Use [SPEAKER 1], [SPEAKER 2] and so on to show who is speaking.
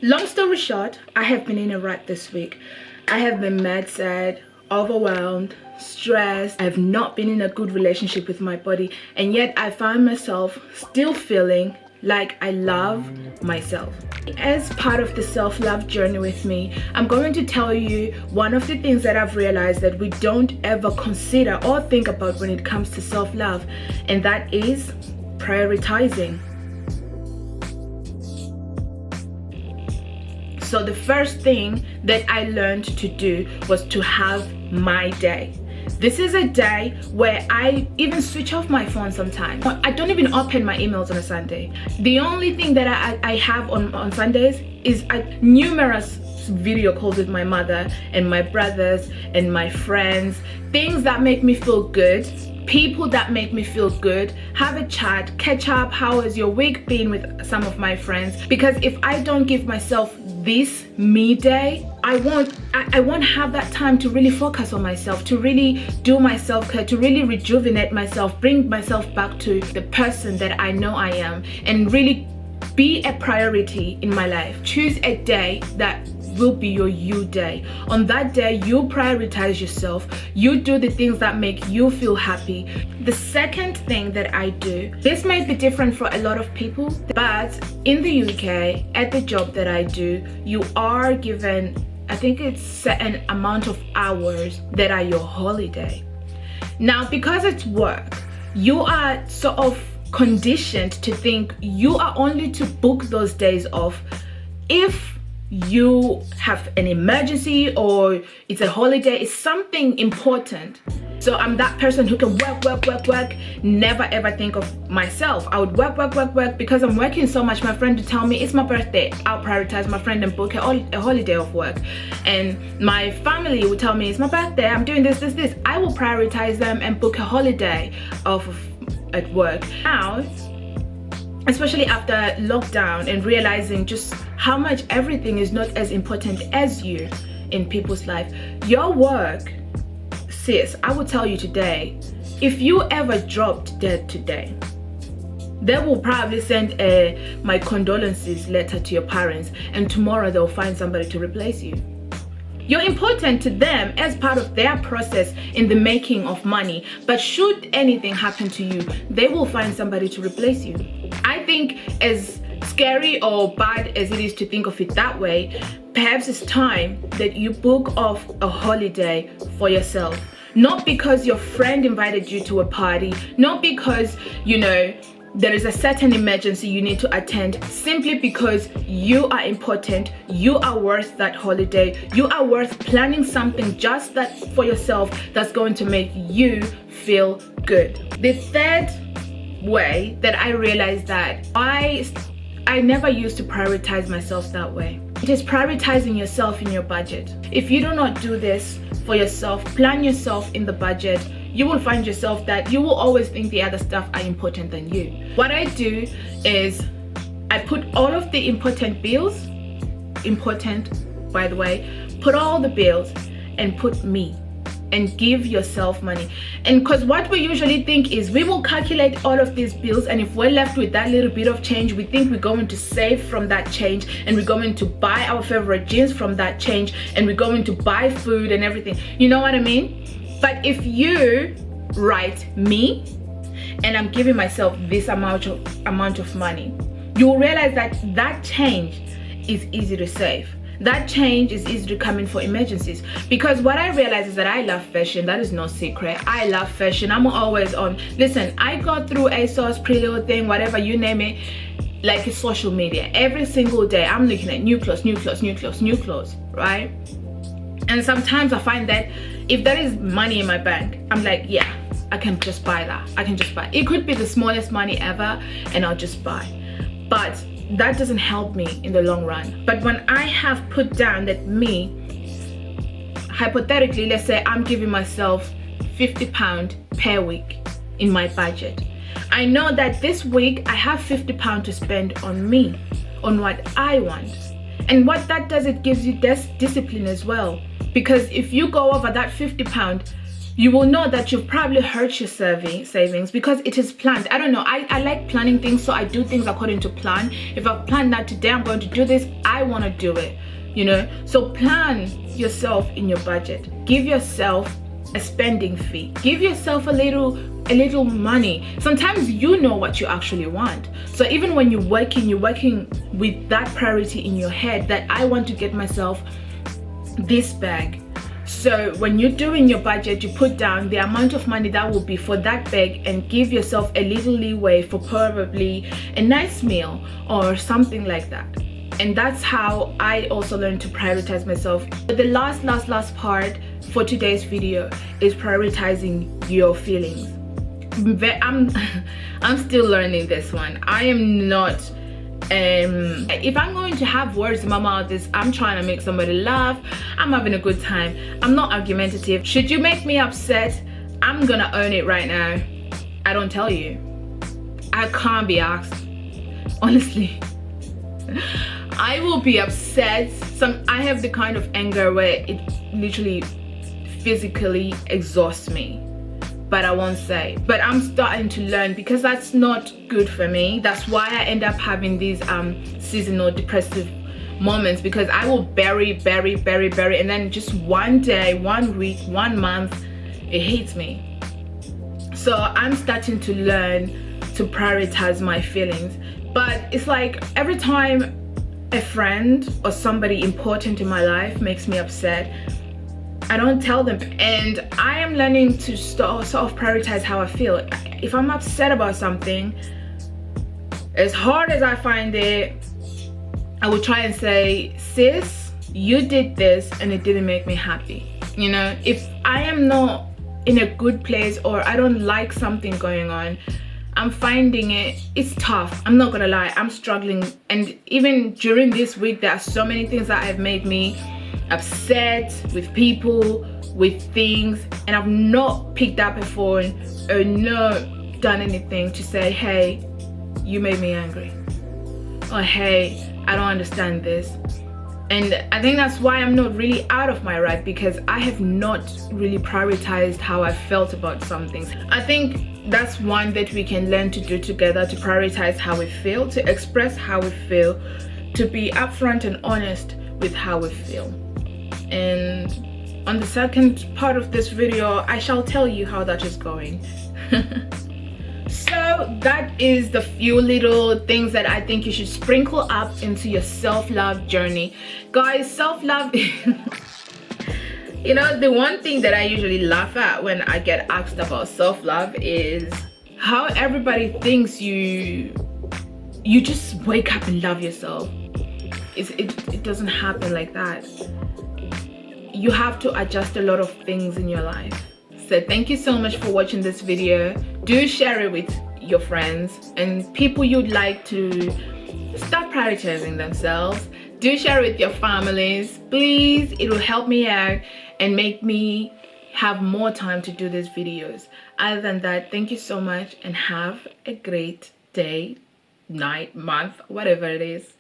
[SPEAKER 1] Long story short, I have been in a rut this week. I have been mad sad, overwhelmed, stressed. I have not been in a good relationship with my body, and yet I find myself still feeling like I love myself. As part of the self-love journey with me, I'm going to tell you one of the things that I've realized that we don't ever consider or think about when it comes to self-love, and that is prioritizing. So the first thing that I learned to do was to have my day. This is a day where I even switch off my phone sometimes. I don't even open my emails on a Sunday. The only thing that I have on Sundays is numerous video calls with my mother and my brothers and my friends. Things that make me feel good. People that make me feel good, have a chat, catch up, how has your week been with some of my friends, because if I don't give myself this me day, I won't have that time to really focus on myself, to really do my self-care, to really rejuvenate myself, bring myself back to the person that I know I am, and really be a priority in my life. Choose a day that will be your you day. On that day, you prioritize yourself. You do the things that make you feel happy. The second thing that I do, this may be different for a lot of people, but in the UK, at the job that I do, you are given, I think it's certain amount of hours that are your holiday. Now, because it's work, you are sort of conditioned to think you are only to book those days off if you have an emergency or it's a holiday, it's something important. So I'm that person who can work, never ever think of myself. I would work because I'm working so much. My friend would tell me it's my birthday, I'll prioritize my friend and book a holiday of work. And my family would tell me it's my birthday, I'm doing this. I will prioritize them and book a holiday at work. Now, especially after lockdown and realizing just how much everything is not as important as you in people's life. Your work, sis, I will tell you today, if you ever dropped dead today, they will probably send a my condolences letter to your parents, and tomorrow they'll find somebody to replace you. You're important to them as part of their process in the making of money, but should anything happen to you, they will find somebody to replace you. I think as scary or bad as it is to think of it that way, perhaps it's time that you book off a holiday for yourself. Not because your friend invited you to a party, not because, there is a certain emergency you need to attend, simply because you are important, you are worth that holiday, you are worth planning something just that for yourself that's going to make you feel good. The third way that I realized that I never used to prioritize myself that way. It is prioritizing yourself in your budget. If you do not do this for yourself, plan yourself in the budget, you will find yourself that you will always think the other stuff are important than you. What I do is I put all of the important bills, important by the way, put all the bills and put me, and give yourself money. And because what we usually think is we will calculate all of these bills, and if we're left with that little bit of change, we think we're going to save from that change, and we're going to buy our favorite jeans from that change, and we're going to buy food and everything. You know what I mean? But if you write me and I'm giving myself this amount of money, you will realize that that change is easy to save. That change is easy to come in for emergencies. Because what I realize is that I love fashion. That is no secret. I love fashion. I'm always on. Listen, I go through ASOS, Pretty Little Thing, whatever you name it, like it's social media. Every single day I'm looking at new clothes, right? And sometimes I find that if there is money in my bank, I'm like, yeah, I can just buy that. I can just buy. It could be the smallest money ever and I'll just buy. But that doesn't help me in the long run. But when I have put down that me, hypothetically, let's say I'm giving myself £50 per week in my budget. I know that this week I have £50 to spend on me, on what I want. And what that does, it gives you discipline as well. Because if you go over that £50, you will know that you've probably hurt your savings because it is planned. I don't know, I like planning things, so I do things according to plan. If I've planned that today I'm going to do this, I want to do it, you know. So plan yourself in your budget. Give yourself a spending fee. Give yourself a little money. Sometimes you know what you actually want. So even when you're working with that priority in your head, that I want to get myself this bag. So when you're doing your budget, you put down the amount of money that will be for that bag and give yourself a little leeway for probably a nice meal or something like that. And that's how I also learned to prioritize myself. But the last part for today's video is prioritizing your feelings. I'm still learning this one. I am not if I'm going to have words in my mouth, I'm trying to make somebody laugh, I'm having a good time, I'm not argumentative. Should you make me upset, I'm gonna own it right now. I don't tell you. I can't be asked, honestly. I will be upset. I have the kind of anger where it literally physically exhausts me, but I won't say. But I'm starting to learn, because that's not good for me. That's why I end up having these seasonal depressive moments, because I will bury, and then just one day, 1 week, 1 month, it hits me. So I'm starting to learn to prioritize my feelings. But it's like every time a friend or somebody important in my life makes me upset, I don't tell them. And I am learning to sort of prioritize how I feel. If I'm upset about something, as hard as I find it, I will try and say, sis, you did this and it didn't make me happy. You know, if I am not in a good place or I don't like something going on, I'm finding it's tough. I'm not gonna lie, I'm struggling. And even during this week, there are so many things that have made me upset with people, with things, and I've not picked up a phone or not done anything to say, hey, you made me angry, or hey, I don't understand this. And I think that's why I'm not really out of my right, because I have not really prioritized how I felt about some things. I think that's one that we can learn to do together, to prioritize how we feel, to express how we feel, to be upfront and honest with how we feel. And on the second part of this video, I shall tell you how that is going. So that is the few little things that I think you should sprinkle up into your self-love journey. Guys, self-love, you know, the one thing that I usually laugh at when I get asked about self-love is how everybody thinks you just wake up and love yourself. It doesn't happen like that. You have to adjust a lot of things in your life. So thank you so much for watching this video. Do share it with your friends and people you'd like to start prioritizing themselves. Do share it with your families, please. It will help me out and make me have more time to do these videos. Other than that, thank you so much and have a great day, night, month, whatever it is.